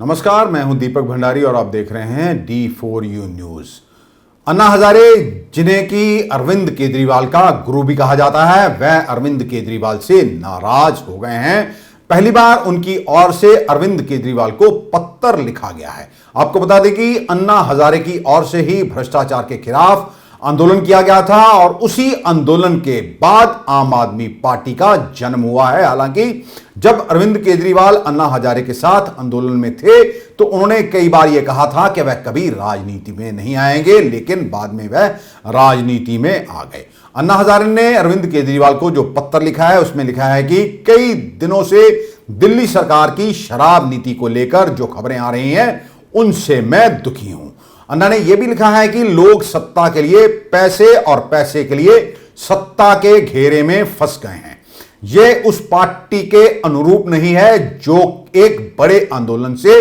नमस्कार, मैं हूं दीपक भंडारी और आप देख रहे हैं D4U न्यूज। अन्ना हजारे, जिन्हें कि अरविंद केजरीवाल का गुरु भी कहा जाता है, वह अरविंद केजरीवाल से नाराज हो गए हैं। पहली बार उनकी ओर से अरविंद केजरीवाल को पत्र लिखा गया है। आपको बता दें कि अन्ना हजारे की ओर से ही भ्रष्टाचार के खिलाफ आंदोलन किया गया था और उसी आंदोलन के बाद आम आदमी पार्टी का जन्म हुआ है। हालांकि जब अरविंद केजरीवाल अन्ना हजारे के साथ आंदोलन में थे तो उन्होंने कई बार यह कहा था कि वह कभी राजनीति में नहीं आएंगे, लेकिन बाद में वह राजनीति में आ गए। अन्ना हजारे ने अरविंद केजरीवाल को जो पत्र लिखा है उसमें लिखा है कि कई दिनों से दिल्ली सरकार की शराब नीति को लेकर जो खबरें आ रही हैं उनसे मैं दुखी हूं। अन्ना ने यह भी लिखा है कि लोग सत्ता के लिए पैसे और पैसे के लिए सत्ता के घेरे में फंस गए हैं। यह उस पार्टी के अनुरूप नहीं है जो एक बड़े आंदोलन से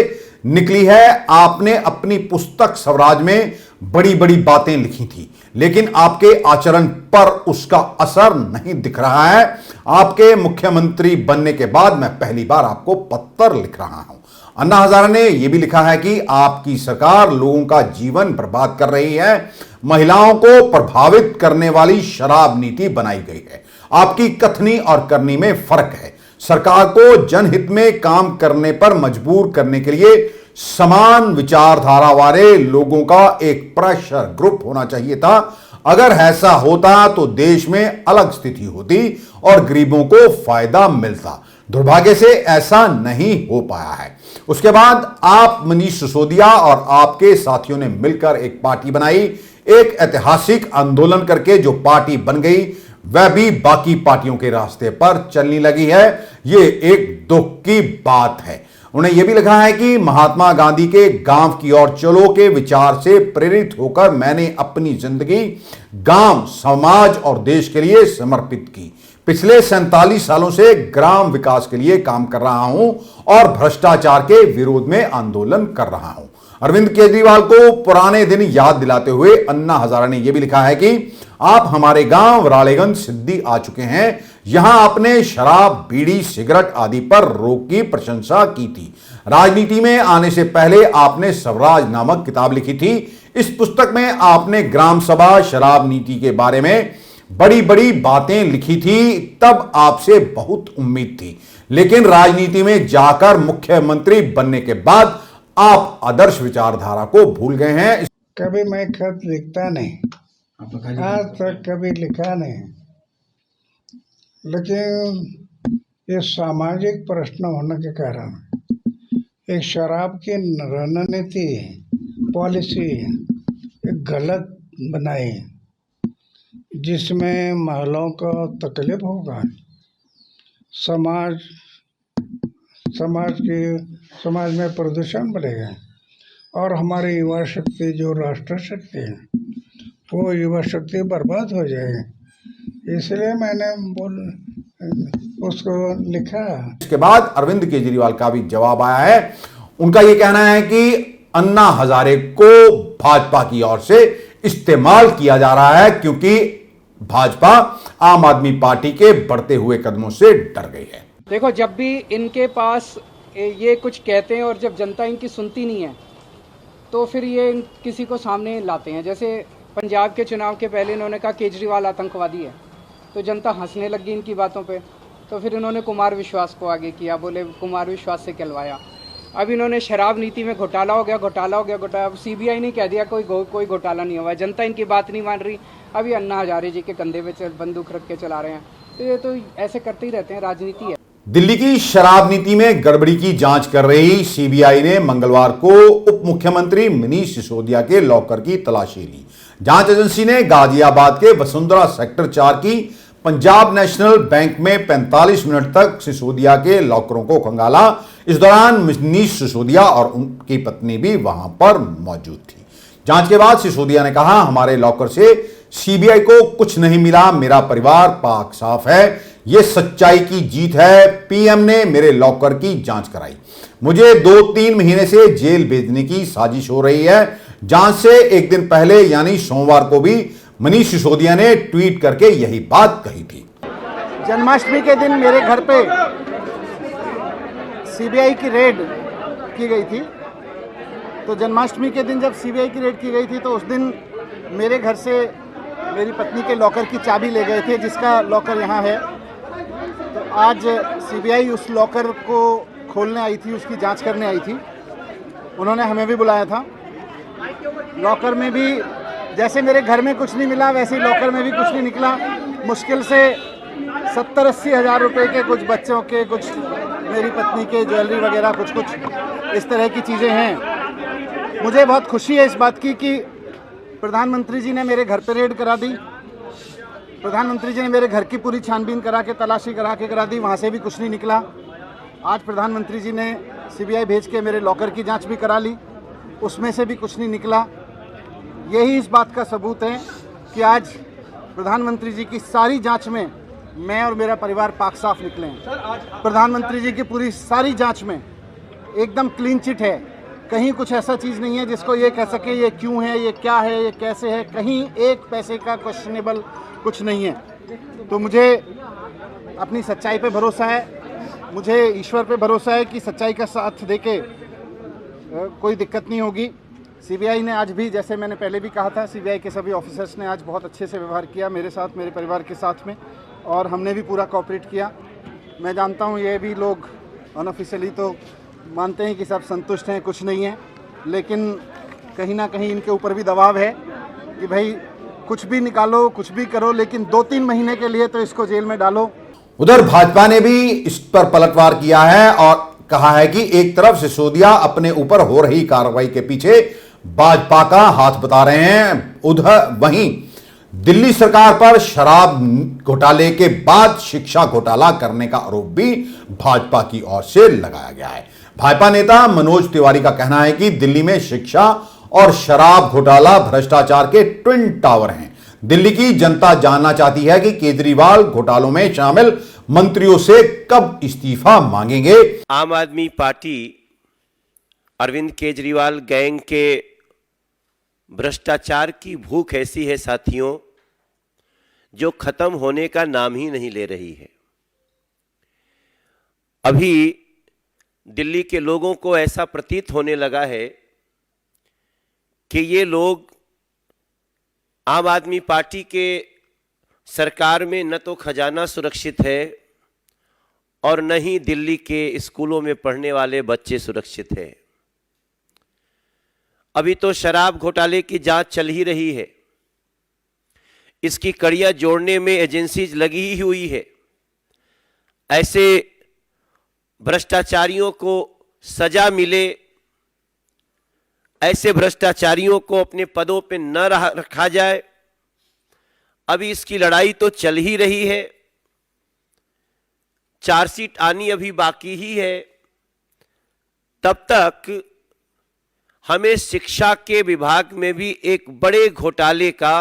निकली है। आपने अपनी पुस्तक स्वराज में बड़ी बड़ी बातें लिखी थी, लेकिन आपके आचरण पर उसका असर नहीं दिख रहा है। आपके मुख्यमंत्री बनने के बाद मैं पहली बार आपको पत्र लिख रहा हूं। अन्ना हजारे ने यह भी लिखा है कि आपकी सरकार लोगों का जीवन बर्बाद कर रही है। महिलाओं को प्रभावित करने वाली शराब नीति बनाई गई है। आपकी कथनी और करनी में फर्क है। सरकार को जनहित में काम करने पर मजबूर करने के लिए समान विचारधारा वाले लोगों का एक प्रेशर ग्रुप होना चाहिए था। अगर ऐसा होता तो देश में अलग स्थिति होती और गरीबों को फायदा मिलता। दुर्भाग्य से ऐसा नहीं हो पाया है। उसके बाद आप मनीष सिसोदिया और आपके साथियों ने मिलकर एक पार्टी बनाई। एक ऐतिहासिक आंदोलन करके जो पार्टी बन गई वह भी बाकी पार्टियों के रास्ते पर चलने लगी है। यह एक दुख की बात है। उन्हें यह भी लिखा है कि महात्मा गांधी के गांव की ओर चलो के विचार से प्रेरित होकर मैंने अपनी जिंदगी गांव, समाज और देश के लिए समर्पित की। पिछले 47 सालों से ग्राम विकास के लिए काम कर रहा हूं और भ्रष्टाचार के विरोध में आंदोलन कर रहा हूं। अरविंद केजरीवाल को पुराने दिन याद दिलाते हुए अन्ना हजारे ने यह भी लिखा है कि आप हमारे गांव रालेगंज सिद्धि आ चुके हैं। यहां आपने शराब, बीड़ी, सिगरेट आदि पर रोक की प्रशंसा की थी। राजनीति में आने से पहले आपने स्वराज नामक किताब लिखी थी। इस पुस्तक में आपने ग्राम सभा, शराब नीति के बारे में बड़ी बड़ी बातें लिखी थी। तब आपसे बहुत उम्मीद थी, लेकिन राजनीति में जाकर मुख्यमंत्री बनने के बाद आप आदर्श विचारधारा को भूल गए हैं। कभी मैं खत लिखता नहीं, आज तक कभी लिखा नहीं, लेकिन ये सामाजिक प्रश्न होने के कारण एक शराब की रणनीति, पॉलिसी एक गलत बनाई जिसमें महिलाओं को तकलीफ होगा। समाज में प्रदूषण बढ़ेगा और हमारी युवा शक्ति जो राष्ट्र शक्ति है वो युवा शक्ति बर्बाद हो जाएगी। इसलिए मैंने उसको लिखा। इसके बाद अरविंद केजरीवाल का भी जवाब आया है। उनका यह कहना है कि अन्ना हजारे को भाजपा की ओर से इस्तेमाल किया जा रहा है क्योंकि भाजपा आम आदमी पार्टी के बढ़ते हुए कदमों से डर गई है। देखो, जब भी इनके पास ये कुछ कहते हैं और जब जनता इनकी सुनती नहीं है तो फिर ये किसी को सामने लाते हैं। जैसे पंजाब के चुनाव के पहले इन्होंने कहा केजरीवाल आतंकवादी है, तो जनता हंसने लगी इनकी बातों पे। तो फिर इन्होंने कुमार विश्वास को आगे किया, बोले कुमार विश्वास से कहलवाया। अब इन्होंने शराब नीति में घोटाला हो गया। अब सीबीआई ने कह दिया कोई घोटाला नहीं हुआ। जनता इनकी बात नहीं मान रही। अभी अन्ना हजारे जी के कंधे पे बंदूक रख के चला रहे हैं। तो ये तो ऐसे करते ही रहते हैं, राजनीति है। दिल्ली की शराब नीति में गड़बड़ी की जांच कर रही सीबीआई ने मंगलवार को उप मुख्यमंत्री मनीष सिसोदिया के लॉकर की तलाशी ली। जांच एजेंसी ने गाजियाबाद के वसुंधरा सेक्टर 4 की पंजाब नेशनल बैंक में 45 मिनट तक सिसोदिया के लॉकरों को खंगाला। इस दौरान मनीष सिसोदिया और उनकी पत्नी भी वहां पर मौजूद थी। जांच के बाद सिसोदिया ने कहा, हमारे लॉकर से सीबीआई को कुछ नहीं मिला, मेरा परिवार पाक साफ है, यह सच्चाई की जीत है। पीएम ने मेरे लॉकर की जांच कराई। मुझे 2-3 महीने से जेल भेजने की साजिश हो रही है। जांच से एक दिन पहले यानी सोमवार को भी मनीष सिसोदिया ने ट्वीट करके यही बात कही थी। जन्माष्टमी के दिन मेरे घर पे सीबीआई की रेड की गई थी, तो जन्माष्टमी के दिन जब सीबीआई की रेड की गई थी तो उस दिन मेरे घर से मेरी पत्नी के लॉकर की चाबी ले गए थे, जिसका लॉकर यहाँ है। तो आज सीबीआई उस लॉकर को खोलने आई थी, उसकी जांच करने आई थी। उन्होंने हमें भी बुलाया था। लॉकर में भी जैसे मेरे घर में कुछ नहीं मिला, वैसे ही लॉकर में भी कुछ नहीं निकला। मुश्किल से 70-80 हज़ार रुपये के कुछ बच्चों के, कुछ मेरी पत्नी के ज्वेलरी वगैरह कुछ इस तरह की चीज़ें हैं। मुझे बहुत खुशी है इस बात की कि प्रधानमंत्री जी ने मेरे घर पर रेड करा दी। प्रधानमंत्री जी ने मेरे घर की पूरी छानबीन करा के, तलाशी करा दी, वहाँ से भी कुछ नहीं निकला। आज प्रधानमंत्री जी ने सीबीआई भेज के मेरे लॉकर की जांच भी करा ली, उसमें से भी कुछ नहीं निकला। यही इस बात का सबूत है कि आज प्रधानमंत्री जी की सारी जांच में मैं और मेरा परिवार पाक साफ निकले हैं। प्रधानमंत्री जी की पूरी सारी जांच में एकदम क्लीन चिट है। कहीं कुछ ऐसा चीज़ नहीं है जिसको ये कह सके ये क्यों है, ये क्या है, ये कैसे है। कहीं एक पैसे का क्वेश्चनेबल कुछ नहीं है। तो मुझे अपनी सच्चाई पे भरोसा है, मुझे ईश्वर पे भरोसा है कि सच्चाई का साथ देके कोई दिक्कत नहीं होगी। सीबीआई ने आज भी, जैसे मैंने पहले भी कहा था, सीबीआई के सभी ऑफिसर्स ने आज बहुत अच्छे से व्यवहार किया मेरे साथ, मेरे परिवार के साथ में, और हमने भी पूरा कोऑपरेट किया। मैं जानता हूँ ये भी लोग अनऑफिशियली तो मानते हैं कि सब संतुष्ट हैं, कुछ नहीं है, लेकिन कहीं ना कहीं इनके ऊपर भी दबाव है कि भाई कुछ भी निकालो, कुछ भी करो, लेकिन 2-3 महीने के लिए तो इसको जेल में डालो। उधर भाजपा ने भी इस पर पलटवार किया है और कहा है कि एक तरफ सिसोदिया अपने ऊपर हो रही कार्रवाई के पीछे भाजपा का हाथ बता रहे हैं, उधर वहीं दिल्ली सरकार पर शराब घोटाले के बाद शिक्षा घोटाला करने का आरोप भी भाजपा की ओर से लगाया गया है। भाजपा नेता मनोज तिवारी का कहना है कि दिल्ली में शिक्षा और शराब घोटाला भ्रष्टाचार के ट्विन टावर हैं। दिल्ली की जनता जानना चाहती है कि केजरीवाल घोटालों में शामिल मंत्रियों से कब इस्तीफा मांगेंगे। आम आदमी पार्टी अरविंद केजरीवाल गैंग के भ्रष्टाचार की भूख ऐसी है साथियों, जो खत्म होने का नाम ही नहीं ले रही है। अभी दिल्ली के लोगों को ऐसा प्रतीत होने लगा है कि ये लोग आम आदमी पार्टी के सरकार में न तो खजाना सुरक्षित है और न ही दिल्ली के स्कूलों में पढ़ने वाले बच्चे सुरक्षित हैं। अभी तो शराब घोटाले की जांच चल ही रही है, इसकी कड़ियां जोड़ने में एजेंसीज लगी ही हुई है। ऐसे भ्रष्टाचारियों को सजा मिले, ऐसे भ्रष्टाचारियों को अपने पदों पे न रखा जाए, अभी इसकी लड़ाई तो चल ही रही है। चार्जशीट आनी अभी बाकी ही है। तब तक हमें शिक्षा के विभाग में भी एक बड़े घोटाले का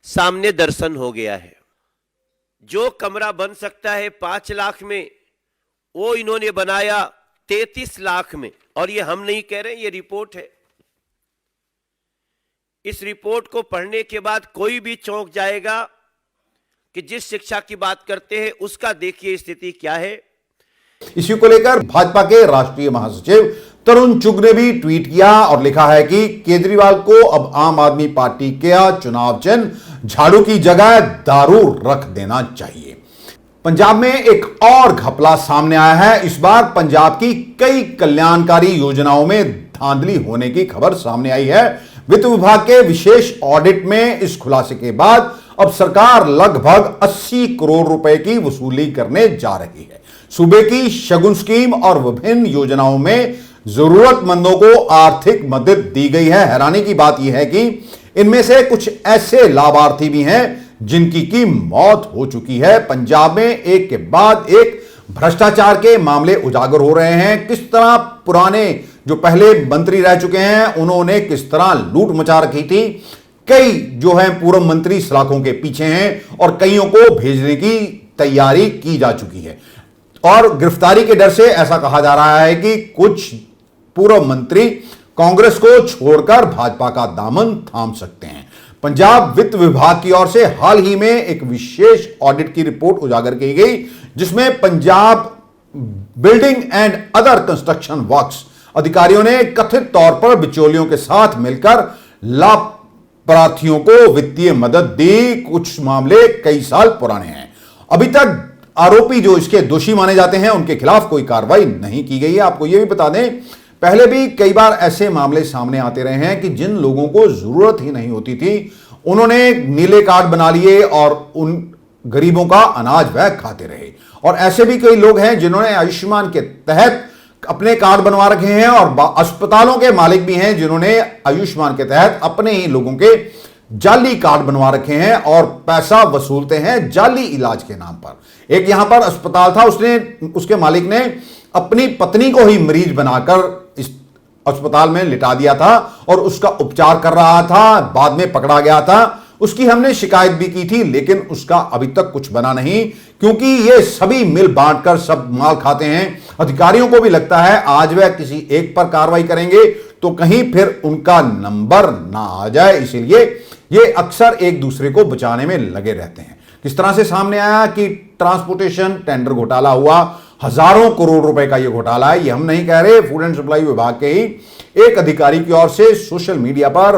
सामने दर्शन हो गया है। जो कमरा बन सकता है 5 लाख में, वो इन्होंने बनाया 33 लाख में। और ये हम नहीं कह रहे, ये रिपोर्ट है। इस रिपोर्ट को पढ़ने के बाद कोई भी चौंक जाएगा कि जिस शिक्षा की बात करते हैं उसका देखिए स्थिति क्या है। इसी को लेकर भाजपा के राष्ट्रीय महासचिव तरुण चुग ने भी ट्वीट किया और लिखा है कि केजरीवाल को अब आम आदमी पार्टी के चुनाव चिन्ह झाड़ू की जगह दारू रख देना चाहिए। पंजाब में एक और घपला सामने आया है। इस बार पंजाब की कई कल्याणकारी योजनाओं में धांधली होने की खबर सामने आई है। वित्त विभाग के विशेष ऑडिट में इस खुलासे के बाद अब सरकार लगभग 80 करोड़ रुपए की वसूली करने जा रही है। सूबे की शगुन स्कीम और विभिन्न योजनाओं में जरूरतमंदों को आर्थिक मदद दी गई है। हैरानी की बात यह है कि इनमें से कुछ ऐसे लाभार्थी भी हैं जिनकी की मौत हो चुकी है। पंजाब में एक के बाद एक भ्रष्टाचार के मामले उजागर हो रहे हैं। किस तरह पुराने जो पहले मंत्री रह चुके हैं उन्होंने किस तरह लूट मचा रखी थी। कई जो हैं पूर्व मंत्री सलाखों के पीछे हैं और कईयों को भेजने की तैयारी की जा चुकी है। और गिरफ्तारी के डर से ऐसा कहा जा रहा है कि कुछ पूर्व मंत्री कांग्रेस को छोड़कर भाजपा का दामन थाम सकते हैं। पंजाब वित्त विभाग की ओर से हाल ही में एक विशेष ऑडिट की रिपोर्ट उजागर की गई, जिसमें Punjab building and other construction works. अधिकारियों ने कथित तौर पर बिचौलियों के साथ मिलकर लाभार्थियों को वित्तीय मदद दी। कुछ मामले कई साल पुराने हैं। अभी तक आरोपी जो इसके दोषी माने जाते हैं उनके खिलाफ कोई कार्रवाई नहीं की गई है। आपको यह भी बता दें, पहले भी कई बार ऐसे मामले सामने आते रहे हैं कि जिन लोगों को जरूरत ही नहीं होती थी उन्होंने नीले कार्ड बना लिए और उन गरीबों का अनाज वह खाते रहे। और ऐसे भी कई लोग हैं जिन्होंने आयुष्मान के तहत अपने कार्ड बनवा रखे हैं और अस्पतालों के मालिक भी हैं जिन्होंने आयुष्मान के तहत अपने ही लोगों के जाली कार्ड बनवा रखे हैं और पैसा वसूलते हैं जाली इलाज के नाम पर। एक यहां पर अस्पताल था, उसके मालिक ने अपनी पत्नी को ही मरीज बनाकर इस अस्पताल में लिटा दिया था और उसका उपचार कर रहा था, बाद में पकड़ा गया था। उसकी हमने शिकायत भी की थी, लेकिन उसका अभी तक कुछ बना नहीं, क्योंकि ये सभी मिल बांटकर सब माल खाते हैं। अधिकारियों को भी लगता है आज वह किसी एक पर कार्रवाई करेंगे तो कहीं फिर उनका नंबर ना आ जाए, इसीलिए ये अक्सर एक दूसरे को बचाने में लगे रहते हैं। किस तरह से सामने आया कि ट्रांसपोर्टेशन टेंडर घोटाला हुआ, हजारों करोड़ रुपए का यह घोटाला है, ये हम नहीं कह रहे, फूड एंड सप्लाई विभाग के ही एक अधिकारी की ओर से सोशल मीडिया पर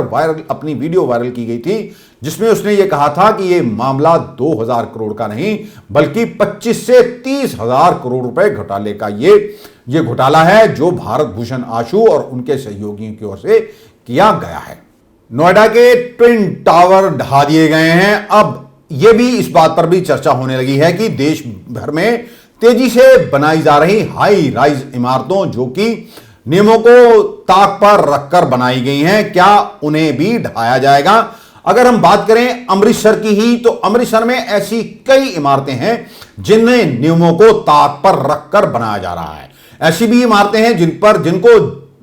अपनी वीडियो वायरल की गई थी, जिसमें उसने यह कहा था कि यह मामला 2000 करोड़ का नहीं बल्कि 25 से 30 हजार करोड़ रुपए घोटाले का ये घोटाला है, जो भारत भूषण आशु और उनके सहयोगियों की ओर से किया गया है। नोएडा के ट्विन टावर ढा दिए गए हैं। अब यह भी इस बात पर भी चर्चा होने लगी है कि देश भर में तेजी से बनाई जा रही हाई राइज इमारतों जो कि नियमों को ताक पर रखकर बनाई गई हैं, क्या उन्हें भी ढाया जाएगा? अगर हम बात करें अमृतसर की ही, तो अमृतसर में ऐसी कई इमारतें हैं जिन्हें नियमों को ताक पर रखकर बनाया जा रहा है। ऐसी भी इमारतें हैं जिनको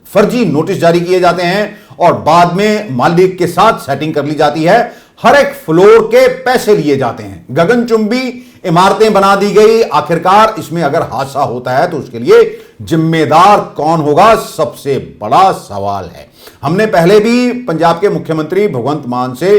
फर्जी नोटिस जारी किए जाते हैं और बाद में मालिक के साथ सेटिंग कर ली जाती है। हर एक फ्लोर के पैसे लिए जाते हैं। गगनचुंबी इमारतें बना दी गई। आखिरकार इसमें अगर हादसा होता है तो उसके लिए जिम्मेदार कौन होगा, सबसे बड़ा सवाल है। हमने पहले भी पंजाब के मुख्यमंत्री भगवंत मान से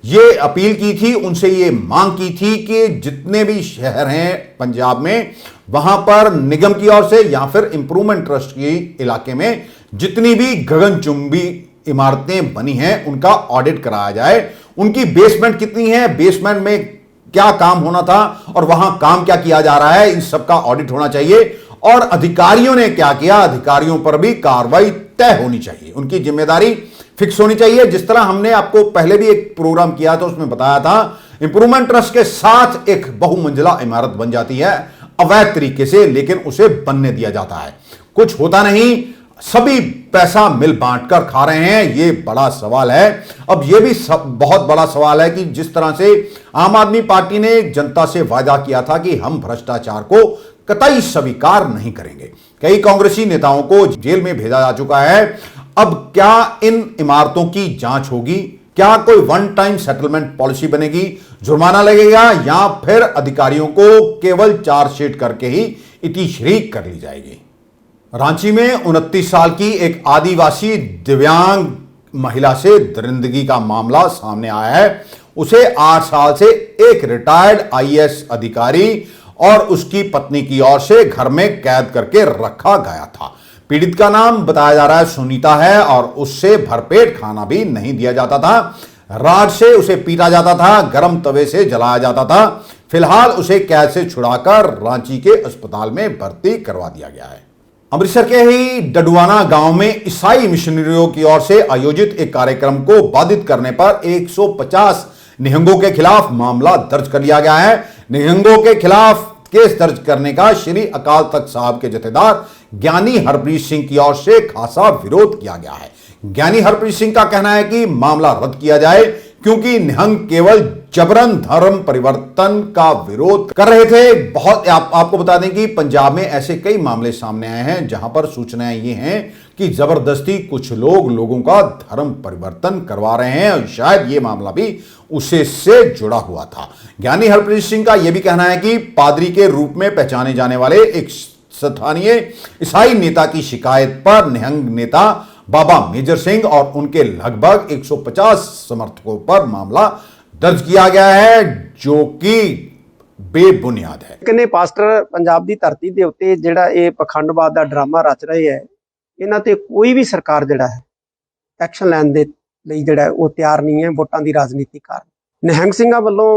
ये अपील की थी, उनसे ये मांग की थी कि जितने भी शहर हैं पंजाब में, वहां पर निगम की ओर से या फिर इंप्रूवमेंट ट्रस्ट की इलाके में जितनी भी गगनचुंबी इमारतें बनी हैं उनका ऑडिट कराया जाए। उनकी बेसमेंट कितनी है, बेसमेंट में क्या काम होना था और वहां काम क्या किया जा रहा है, इन सब का ऑडिट होना चाहिए। और अधिकारियों ने क्या किया, अधिकारियों पर भी कार्रवाई तय होनी चाहिए, उनकी जिम्मेदारी फिक्स होनी चाहिए। जिस तरह हमने आपको पहले भी एक प्रोग्राम किया था, उसमें बताया था इंप्रूवमेंट ट्रस्ट के साथ एक बहुमंजिला इमारत बन जाती है अवैध तरीके से, लेकिन उसे बनने दिया जाता है, कुछ होता नहीं, सभी पैसा मिल बांटकर खा रहे हैं। ये बड़ा सवाल है। अब यह भी बहुत बड़ा सवाल है कि जिस तरह से आम आदमी पार्टी ने जनता से वादा किया था कि हम भ्रष्टाचार को कतई स्वीकार नहीं करेंगे, कई कांग्रेसी नेताओं को जेल में भेजा जा चुका है। अब क्या इन इमारतों की जांच होगी? क्या कोई वन टाइम सेटलमेंट पॉलिसी बनेगी, जुर्माना लगेगा, या फिर अधिकारियों को केवल चार्जशीट करके ही इतिश्री कर ली जाएगी? रांची में 29 साल की एक आदिवासी दिव्यांग महिला से दरिंदगी का मामला सामने आया है। उसे 8 साल से एक रिटायर्ड आईएएस अधिकारी और उसकी पत्नी की ओर से घर में कैद करके रखा गया था। पीड़ित का नाम बताया जा रहा है सुनीता है और उससे भरपेट खाना भी नहीं दिया जाता था। राड से उसे पीटा जाता था, गर्म तवे से जलाया जाता था। फिलहाल उसे कैद से छुड़ाकर रांची के अस्पताल में भर्ती करवा दिया गया है। अमृतसर के ही डडुआना गांव में ईसाई मिशनरियों की ओर से आयोजित एक कार्यक्रम को बाधित करने पर 150 निहंगों के खिलाफ मामला दर्ज कर लिया गया है। निहंगों के खिलाफ केस दर्ज करने का श्री अकाल तख्त साहब के जथेदार ज्ञानी हरप्रीत सिंह की ओर से खासा विरोध किया गया है। ज्ञानी हरप्रीत सिंह का कहना है कि मामला रद्द किया जाए क्योंकि निहंग केवल जबरन धर्म परिवर्तन का विरोध कर रहे थे। आपको बता दें कि पंजाब में ऐसे कई मामले सामने आए हैं जहां पर सूचनाएं ये हैं कि जबरदस्ती कुछ लोगों का धर्म परिवर्तन करवा रहे हैं और शायद ये मामला भी उसे से जुड़ा हुआ था। ज्ञानी हरप्रीत सिंह का यह भी कहना है कि पादरी के रूप में पहचाने जाने वाले एक स्थानीय ईसाई नेता की शिकायत पर निहंग नेता बाबा मेजर सिंह और उनके लगभग 150 समर्थकों पर मामला दर्ज किया गया है, जो कि बेबुनियाद है। ਕਿੰਨੇ ਪਾਸਟਰ ਪੰਜਾਬ ਦੀ ਧਰਤੀ ਦੇ ਉੱਤੇ ਜਿਹੜਾ ਇਹ ਪਖੰਡਵਾਦ ਦਾ ਡਰਾਮਾ ਰਚ ਰਹੇ ਹੈ, ਇਹਨਾਂ ਤੇ ਕੋਈ ਵੀ ਸਰਕਾਰ ਜਿਹੜਾ ਹੈ ਐਕਸ਼ਨ ਲੈਣ ਦੇ ਲਈ ਜਿਹੜਾ ਉਹ ਤਿਆਰ ਨਹੀਂ ਹੈ, ਵੋਟਾਂ ਦੀ ਰਾਜਨੀਤੀ ਕਾਰਨ। ਨਿਹੰਗ ਸਿੰਘਾਂ ਵੱਲੋਂ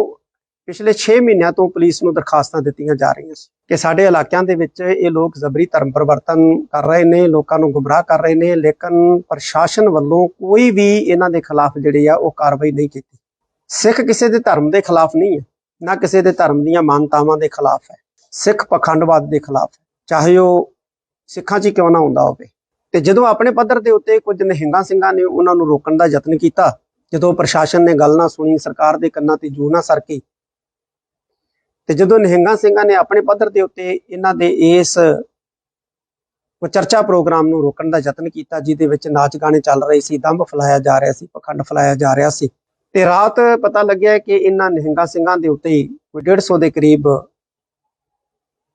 ਪਿਛਲੇ 6 ਮਹੀਨਿਆਂ ਤੋਂ ਪੁਲਿਸ ਨੂੰ ਦਰਖਾਸਤਾਂ ਦਿੱਤੀਆਂ ਜਾ ਰਹੀਆਂ ਸੀ ਕਿ ਸਾਡੇ ਇਲਾਕਿਆਂ ਦੇ ਵਿੱਚ ਇਹ ਲੋਕ ਜ਼ਬਰੀ ਧਰਮ ਪਰਿਵਰਤਨ ਕਰ ਰਹੇ ਨੇ, ਲੋਕਾਂ ਨੂੰ ਗੁੰਮਰਾਹ ਕਰ ਰਹੇ ਨੇ, ਲੇਕਿਨ ਪ੍ਰਸ਼ਾਸਨ ਵੱਲੋਂ ਕੋਈ ਵੀ ਇਹਨਾਂ ਦੇ ਖਿਲਾਫ ਜਿਹੜੀ ਆ ਉਹ ਕਾਰਵਾਈ ਨਹੀਂ ਕੀਤੀ। ਸਿੱਖ ਕਿਸੇ ਦੇ ਧਰਮ ਦੇ ਖਿਲਾਫ ਨਹੀਂ ਹੈ, ਨਾ ਕਿਸੇ ਦੇ ਧਰਮ ਦੀਆਂ ਮਾਨਤਾਵਾਂ ਦੇ ਖਿਲਾਫ ਹੈ, ਸਿੱਖ ਪਖੰਡਵਾਦ ਦੇ ਖਿਲਾਫ ਹੈ, ਚਾਹੇ ਉਹ ਸਿੱਖਾਂ 'ਚ ਕਿਉਂ ਨਾ ਹੁੰਦਾ ਹੋਵੇ। ਤੇ ਜਦੋਂ ਆਪਣੇ ਪੱਧਰ ਦੇ ਉੱਤੇ ਕੁਝ ਨਿਹੰਗਾਂ ਸਿੰਘਾਂ ਨੇ ਉਹਨਾਂ ਨੂੰ ਰੋਕਣ ਦਾ ਯਤਨ ਕੀਤਾ, ਜਦੋਂ ਪ੍ਰਸ਼ਾਸਨ ਨੇ ਗੱਲ ਨਾ ਸੁਣੀ, ਸਰਕਾਰ ਦੇ ਕੰਨਾਂ ਤੇ ਜੂੰ ਨਾ ਸਰਕੀ, ਤੇ ਜਦੋਂ ਨਿਹੰਗਾਂ ਸਿੰਘਾਂ ਨੇ ਆਪਣੇ ਪੱਧਰ ਦੇ ਉੱਤੇ ਇਹਨਾਂ ਦੇ ਇਸ ਚਰਚਾ ਪ੍ਰੋਗਰਾਮ ਨੂੰ ਰੋਕਣ ਦਾ ਯਤਨ ਕੀਤਾ, ਜਿਹਦੇ ਵਿੱਚ ਨਾਚ ਗਾਣੇ ਚੱਲ ਰਹੇ ਸੀ, ਦੰਭ ਫਲਾਇਆ ਜਾ ਰਿਹਾ ਸੀ, ਪਖੰਡ ਫਲਾਇਆ ਜਾ ਰਿਹਾ ਸੀ, ਤੇ ਰਾਤ ਪਤਾ ਲੱਗਿਆ ਕਿ ਇਹਨਾਂ ਨਿਹੰਗਾਂ ਸਿੰਘਾਂ ਦੇ ਉੱਤੇ ਕੋਈ 150 ਦੇ ਕਰੀਬ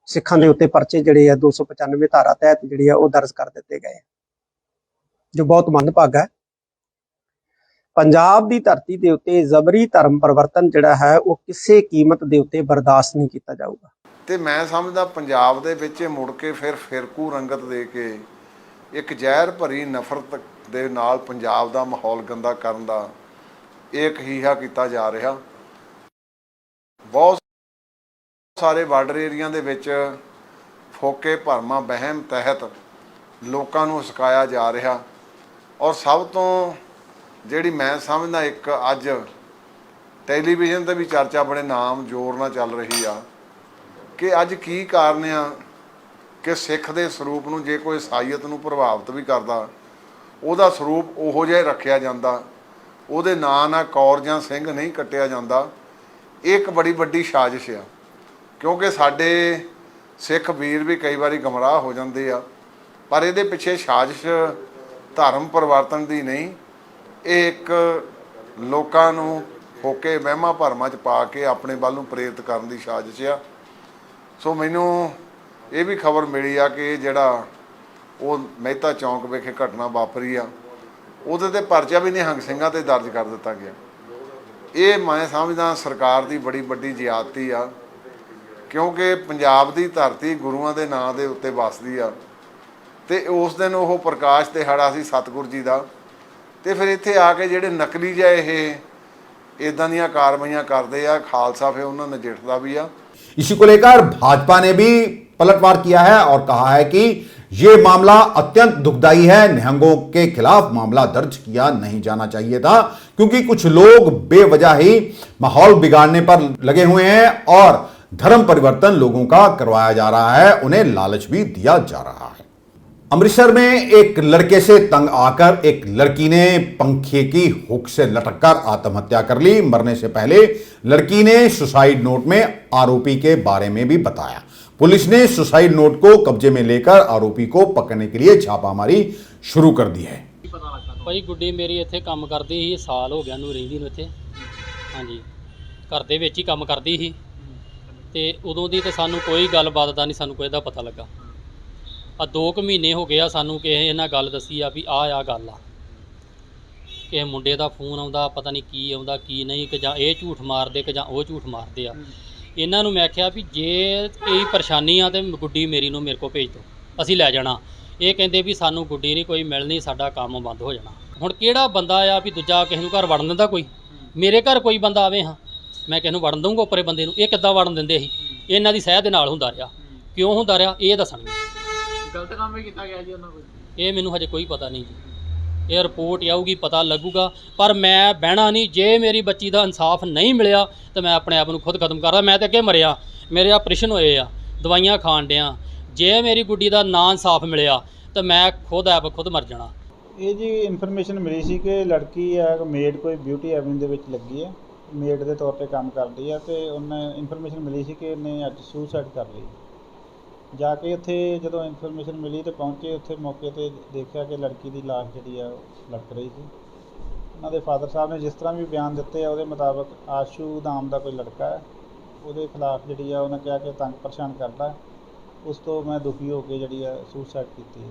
ਸਿੱਖਾਂ ਦੇ ਉੱਤੇ ਪਰਚੇ ਜਿਹੜੇ ਆ 295 ਧਾਰਾ ਤਹਿਤ ਜਿਹੜੀ ਆ ਉਹ ਦਰਜ ਕਰ ਦਿੱਤੇ ਗਏ, ਜੋ ਬਹੁਤ ਮੰਦਭਾਗਾ ਹੈ। ਪੰਜਾਬ ਦੀ ਧਰਤੀ ਦੇ ਉੱਤੇ ਜ਼ਬਰੀ ਧਰਮ ਪਰਿਵਰਤਨ ਜਿਹੜਾ ਹੈ ਉਹ ਕਿਸੇ ਕੀਮਤ ਦੇ ਉੱਤੇ ਬਰਦਾਸ਼ਤ ਨਹੀਂ ਕੀਤਾ ਜਾਊਗਾ। ਤੇ ਮੈਂ ਸਮਝਦਾ ਪੰਜਾਬ ਦੇ ਵਿੱਚ ਮੁੜ ਕੇ ਫਿਰ ਫਿਰਕੂ ਰੰਗਤ ਦੇ ਕੇ ਇੱਕ ਜ਼ਹਿਰ ਭਰੀ ਨਫ਼ਰਤ ਦੇ ਨਾਲ ਪੰਜਾਬ ਦਾ ਮਾਹੌਲ ਗੰਦਾ ਕਰਨ ਦਾ ਇੱਕ ਹੀਹਾ ਕੀਤਾ ਜਾ ਰਿਹਾ। ਬਹੁਤ ਸਾਰੇ ਬਾਰਡਰ ਏਰੀਆ ਦੇ ਵਿੱਚ ਫੋਕੇ ਭਰਮਾਂ ਵਹਿਮ ਤਹਿਤ ਲੋਕਾਂ ਨੂੰ ਸਿਖਾਇਆ ਜਾ ਰਿਹਾ। ਔਰ ਸਭ ਤੋਂ ਜਿਹੜੀ ਮੈਂ ਸਮਝਦਾ ਇੱਕ ਅੱਜ ਟੈਲੀਵਿਜ਼ਨ ਤੇ ਵੀ ਚਰਚਾ ਬੜੇ ਨਾਮ ਜ਼ੋਰ ਨਾਲ ਚੱਲ ਰਹੀ ਆ ਕਿ ਅੱਜ ਕੀ ਕਾਰਨ ਆ ਕਿ ਸਿੱਖ ਦੇ ਸਰੂਪ ਨੂੰ ਜੇ ਕੋਈ ਈਸਾਈਅਤ ਨੂੰ ਪ੍ਰਭਾਵਿਤ ਵੀ ਕਰਦਾ, ਉਹਦਾ ਸਰੂਪ ਉਹੋ ਜਿਹਾ ਰੱਖਿਆ ਜਾਂਦਾ, ਉਹਦੇ ਨਾਂ ਨਾਲ ਕੌਰ ਜਾਂ ਸਿੰਘ ਨਹੀਂ ਕੱਟਿਆ ਜਾਂਦਾ। ਇਹ ਇੱਕ ਬੜੀ ਵੱਡੀ ਸਾਜ਼ਿਸ਼ ਆ, ਕਿਉਂਕਿ ਸਾਡੇ ਸਿੱਖ ਵੀਰ ਵੀ ਕਈ ਵਾਰੀ ਗੁੰਮਰਾਹ ਹੋ ਜਾਂਦੇ ਆ, ਪਰ ਇਹਦੇ ਪਿੱਛੇ ਸਾਜ਼ਿਸ਼ ਧਰਮ ਪਰਿਵਰਤਨ ਦੀ ਨਹੀਂ, ਇਹ ਇੱਕ ਲੋਕਾਂ ਨੂੰ ਫੋਕੇ ਵਹਿਮਾਂ ਭਰਮਾਂ 'ਚ ਪਾ ਕੇ ਆਪਣੇ ਵੱਲ ਨੂੰ ਪ੍ਰੇਰਿਤ ਕਰਨ ਦੀ ਸਾਜ਼ਿਸ਼ ਆ। ਸੋ ਮੈਨੂੰ ਇਹ ਵੀ ਖਬਰ ਮਿਲੀ ਆ ਕਿ ਜਿਹੜਾ ਉਹ ਮਹਿਤਾ ਚੌਂਕ ਵਿਖੇ ਘਟਨਾ ਵਾਪਰੀ ਆ, ਉਹਦੇ ਤੇ ਪਰਚਾ ਵੀ ਨਿਹੰਗ ਸਿੰਘਾਂ ਤੇ ਦਰਜ ਕਰ ਦਿੱਤਾ ਗਿਆ। ਇਹ ਮੈਂ ਸਮਝਦਾ ਸਰਕਾਰ ਦੀ ਬੜੀ ਵੱਡੀ ਜ਼ਿਆਦਤੀ ਆ, ਕਿਉਂਕਿ ਪੰਜਾਬ ਦੀ ਧਰਤੀ ਗੁਰੂਆਂ ਦੇ ਨਾਂ ਦੇ ਉੱਤੇ ਵਸਦੀ ਆ, ਤੇ ਉਸ ਦਿਨ ਉਹ ਪ੍ਰਕਾਸ਼ ਦਿਹਾੜਾ ਸੀ ਸਤਿਗੁਰੂ ਜੀ ਦਾ, ਤੇ ਫਿਰ ਇੱਥੇ ਆ ਕੇ ਜਿਹੜੇ ਨਕਲੀ ਜਿਹੇ ਇਹ इदां दियां कार्रवाइयां करते हैं, खालसा फिर उन्होंने नजिठदा भी आ। इसी को लेकर भाजपा ने भी पलटवार किया है और कहा है कि यह मामला अत्यंत दुखदायी है, निहंगों के खिलाफ मामला दर्ज किया नहीं जाना चाहिए था, क्योंकि कुछ लोग बेवजह ही माहौल बिगाड़ने पर लगे हुए हैं और धर्म परिवर्तन लोगों का करवाया जा रहा है, उन्हें लालच भी दिया जा रहा है। अमृतसर में एक लड़के से तंग आकर एक लड़की ने पंखे की हुक से लटककर आत्महत्या कर ली। मरने से पहले लड़की ने सुसाइड नोट में आरोपी के बारे में भी बताया। पुलिस ने सुसाइड नोट को कब्जे में लेकर आरोपी को पकड़ने के लिए छापामारी शुरू कर दी है। भाई गुड्डी मेरी इत्थे काम करदी ही, साल हो गया नूं रहिंदी नूं इत्थे। हाँ जी, घर दे विच ही काम करदी ही ते उदों दी ते सानूं कोई गलबात दा नहीं सानूं कोई दा पता लगा। आ 2 महीने हो गए सानू कि इन्हें गल दसी आ भी आ गल आ कि मुंडे का फोन आउंदा, पता नहीं की आउंदा की नहीं, कि जां ये झूठ मारदे कि जां वो झूठ मारदे आ। इन्हां नूं मैं आख्या भी जे कोई परेशानी आ ते गुड्डी मेरी नूं मेरे को भेज दो, असीं लै जाना। ये कहंदे भी सानू गुड्डी नहीं कोई मिलनी, साडा काम बंद हो जाना। हुण किहड़ा बंदा आ भी दूजा किसे नूं घर वड़न दिंदा? कोई मेरे घर कोई बंदा आवे, हाँ मैं किसे नूं वड़न दूंगा उपरे बंदे नूं? ये किद्दां वड़न दिंदे ही? इन्हां दी सह दे नाल हुंदा रिहा, क्यों हुंदा रिहा ये दस्सणगे। गलत काम भी किया गया जी उन्होंने कोई? ये मैनू हजे कोई पता नहीं जी, ये रिपोर्ट आऊगी पता लगूगा, पर मैं बहना नहीं। जे मेरी बच्ची का इंसाफ नहीं मिलया तो मैं अपने आप को खुद खत्म करदा। मैं तो अगे मरिया, मेरे ऑपरेशन होए आ, दवाइयां खाण दियां। जे मेरी गुड्डी का ना इंसाफ मिलया तो मैं खुद ऐप खुद मर जाना। ये जी इन्फॉर्मेशन मिली सी कि लड़की है मेड कोई ब्यूटी एवेन्यू दे विच लगी है, मेड के तौर पर काम करती है, तो उन्हें इन्फॉर्मेशन मिली सी कि उन्हें अज सुसाइड कर ली। जाके उत्थे जो इन्फॉर्मेशन मिली तो पहुँचे, उत्थे मौके पर देखा कि लड़की की लाश जी लटक रही थी। उन्होंने फादर साहब ने जिस तरह भी बयान दिते उहदे मुताबिक आशू नाम का कोई लड़का है, उहदे खिलाफ जी उन्हें कहा कि तंग परेशान करता है, उस तो मैं दुखी होकर जी सुसाइड की।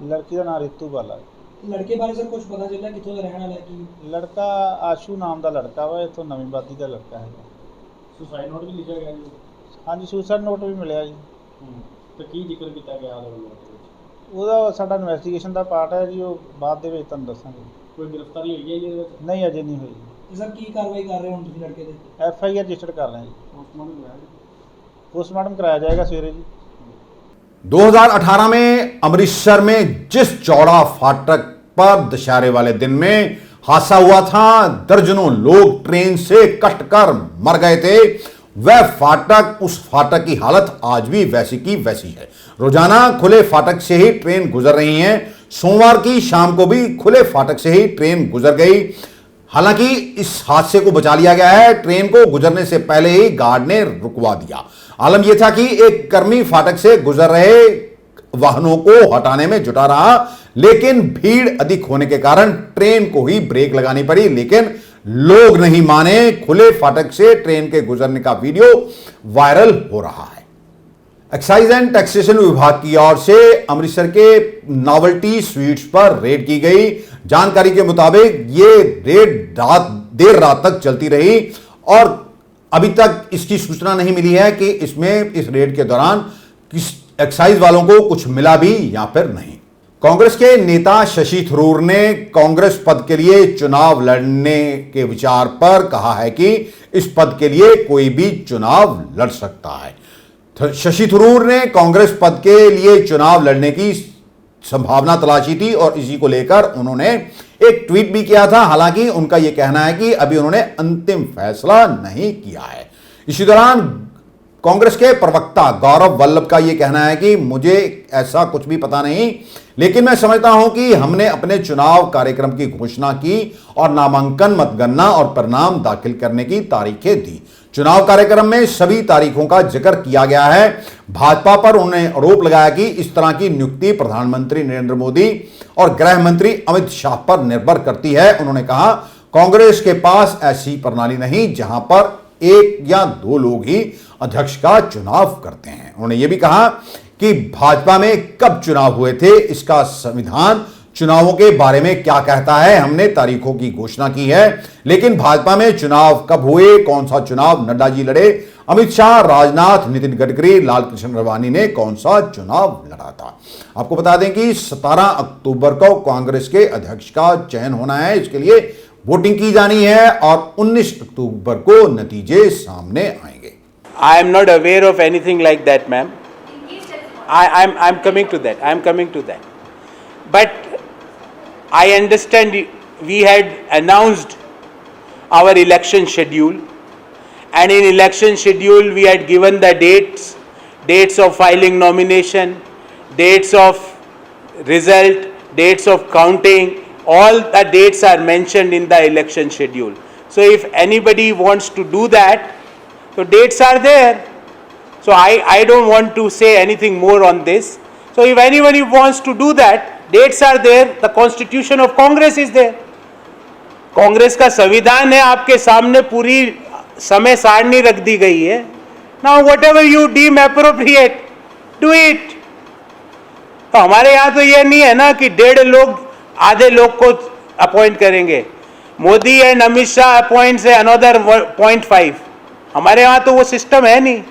लड़की का नाम रितू बाला है। ਲੜਕੇ ਬਾਰੇ ਸਰ ਕੁਝ ਪਤਾ ਚੱਲਿਆ ਕਿੱਥੋਂ ਦਾ ਰਹਿਣ ਵਾਲਾ ਹੈ ਕੀ? ਲੜਕਾ ਆਸ਼ੂ ਨਾਮ ਦਾ ਲੜਕਾ ਵਾ, ਇੱਥੋਂ ਨਵੀਂ ਬਾਦੀ ਦਾ ਲੜਕਾ ਹੈ। ਸੁਸਾਈਡ ਨੋਟ ਵੀ ਲਿਖਿਆ ਗਿਆ ਜੀ? ਹਾਂਜੀ, ਸੁਸਾਈਡ ਨੋਟ ਵੀ ਮਿਲਿਆ ਜੀ। ਤੇ ਕੀ ਜ਼ਿਕਰ ਕੀਤਾ ਗਿਆ ਉਹਦੇ ਵੱਲੋਂ? ਉਹਦਾ ਸਾਡਾ ਇਨਵੈਸਟੀਗੇਸ਼ਨ ਦਾ ਪਾਰਟ ਹੈ ਜੀ, ਉਹ ਬਾਅਦ ਦੇ ਵਿੱਚ ਤੁਹਾਨੂੰ ਦੱਸਾਂਗੇ। ਕੋਈ ਗ੍ਰਿਫਤਾਰੀ ਹੋਈ ਹੈ ਜੀ ਇਹਦੇ ਵਿੱਚ? ਨਹੀਂ, ਅਜੇ ਨਹੀਂ ਹੋਈ। ਤੇ ਸਰ ਕੀ ਕਾਰਵਾਈ ਕਰ ਰਹੇ ਹੋ ਹੁਣ ਤੁਸੀਂ ਲੜਕੇ ਦੇ? FIR ਰਜਿਸਟਰ ਕਰ ਰਹੇ ਹਾਂ ਜੀ। ਪੋਸਟਮਾਰਟਮ ਕਰਾਇਆ ਜੀ? पोस्टमार्टम कराया जाएगा सवेरे जी। 2018 में अमृतसर में जिस चौड़ा फाटक पर दशहरे वाले दिन में हादसा हुआ था, दर्जनों लोग ट्रेन से कटकर मर गए थे, वह फाटक, उस फाटक की हालत आज भी वैसी की वैसी है। रोजाना खुले फाटक से ही ट्रेन गुजर रही है। सोमवार की शाम को भी खुले फाटक से ही ट्रेन गुजर गई। हालांकि इस हादसे को बचा लिया गया है। ट्रेन को गुजरने से पहले ही गार्ड ने रुकवा दिया। आलम यह था कि एक कर्मी फाटक से गुजर रहे वाहनों को हटाने में जुटा रहा, लेकिन भीड़ अधिक होने के कारण ट्रेन को ही ब्रेक लगानी पड़ी। लेकिन लोग नहीं माने। खुले फाटक से ट्रेन के गुजरने का वीडियो वायरल हो रहा है। एक्साइज एंड टैक्सेशन विभाग की ओर से अमृतसर के नॉवेल्टी स्वीट्स पर रेड की गई। जानकारी के मुताबिक ये रेड देर रात तक चलती रही और अभी तक इसकी सूचना नहीं मिली है कि इसमें इस रेड के दौरान किस एक्साइज वालों को कुछ मिला भी या फिर नहीं। कांग्रेस के नेता शशि थरूर ने कांग्रेस पद के लिए चुनाव लड़ने के विचार पर कहा है कि इस पद के लिए कोई भी चुनाव लड़ सकता है। शशि थरूर ने कांग्रेस पद के लिए चुनाव लड़ने की संभावना तलाशी थी और इसी को लेकर उन्होंने एक ट्वीट भी किया था। हालांकि उनका यह कहना है कि अभी उन्होंने अंतिम फैसला नहीं किया है। इसी दौरान कांग्रेस के प्रवक्ता गौरव वल्लभ का यह कहना है कि मुझे ऐसा कुछ भी पता नहीं, लेकिन मैं समझता हूं कि हमने अपने चुनाव कार्यक्रम की घोषणा की और नामांकन, मतगणना और परिणाम दाखिल करने की तारीखें दी। चुनाव कार्यक्रम में सभी तारीखों का जिक्र किया गया है। भाजपा पर उन्होंने आरोप लगाया कि इस तरह की नियुक्ति प्रधानमंत्री नरेंद्र मोदी और गृह मंत्री अमित शाह पर निर्भर करती है। उन्होंने कहा, कांग्रेस के पास ऐसी प्रणाली नहीं जहां पर एक या दो लोग ही अध्यक्ष का चुनाव करते हैं। उन्होंने यह भी कहा कि भाजपा में कब चुनाव हुए थे, इसका संविधान चुनावों के बारे में क्या कहता है। हमने तारीखों की घोषणा की है, लेकिन भाजपा में चुनाव कब हुए, कौन सा चुनाव नड्डा जी लड़े, अमित शाह, राजनाथ, नितिन गडकरी, लालकृष्ण रवानी ने कौन सा चुनाव लड़ा था। आपको बता दें कि 17 अक्टूबर को कांग्रेस के अध्यक्ष का चयन होना है। इसके लिए वोटिंग की जानी है और 19 अक्टूबर को नतीजे सामने आएंगे। I am not aware of anything like that, ma'am. I'm coming to that. I'm coming to that. But I understand we had announced our election schedule, and in election schedule we had given the dates of filing nomination, dates of result, dates of counting. All the dates are mentioned in the election schedule. So if anybody wants to do that, so dates are there. So I don't want to say anything more on this. So if anybody wants to do that, dates are there. The constitution of Congress is there. Congress का संविधान है आपके सामने, पूरी समय सारणी रख दी गई है। Now whatever you deem appropriate, do it. तो हमारे यहाँ तो ये नहीं है ना कि 1.5 लोग आधे लोग को अपॉइंट करेंगे। मोदी एंड अमित शाह अपॉइंट्स है अनदर 0.5। हमारे यहाँ तो वो सिस्टम है नहीं।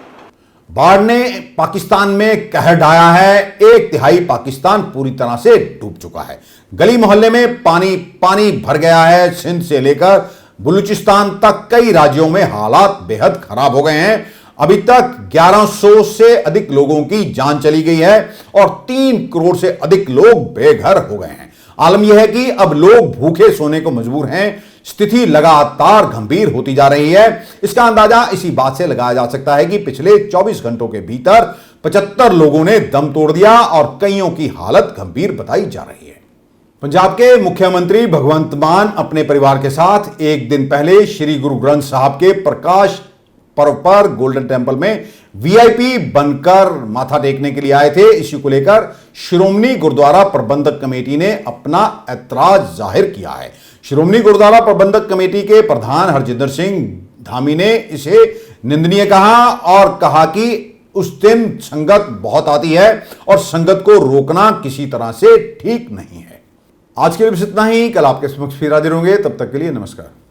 बाढ़ ने पाकिस्तान में कहर ढाया है। 1/3 पाकिस्तान पूरी तरह से डूब चुका है। गली मोहल्ले में पानी पानी भर गया है। सिंध से लेकर बलूचिस्तान तक कई राज्यों में हालात बेहद खराब हो गए हैं। अभी तक 1100 से अधिक लोगों की जान चली गई है और 3 करोड़ से अधिक लोग बेघर हो गए हैं। आलम यह है कि अब लोग भूखे सोने को मजबूर हैं। स्थिति लगातार गंभीर होती जा रही है। इसका अंदाजा इसी बात से लगाया जा सकता है कि पिछले 24 घंटों के भीतर 75 लोगों ने दम तोड़ दिया और कईयों की हालत गंभीर बताई जा रही है। पंजाब के मुख्यमंत्री भगवंत मान अपने परिवार के साथ एक दिन पहले श्री गुरु ग्रंथ साहब के प्रकाश पर्व पर गोल्डन टेम्पल में वीआईपी बनकर माथा टेकने के लिए आए थे। इसी को लेकर श्रोमणी गुरुद्वारा प्रबंधक कमेटी ने अपना ऐतराज जाहिर किया है। श्रोमणी गुरुद्वारा प्रबंधक कमेटी के प्रधान हरजिंदर सिंह धामी ने इसे निंदनीय कहा और कहा कि उस दिन संगत बहुत आती है और संगत को रोकना किसी तरह से ठीक नहीं है। आज के लिए बस इतना ही। कल आपके समक्ष फिर हाजिर होंगे, तब तक के लिए नमस्कार।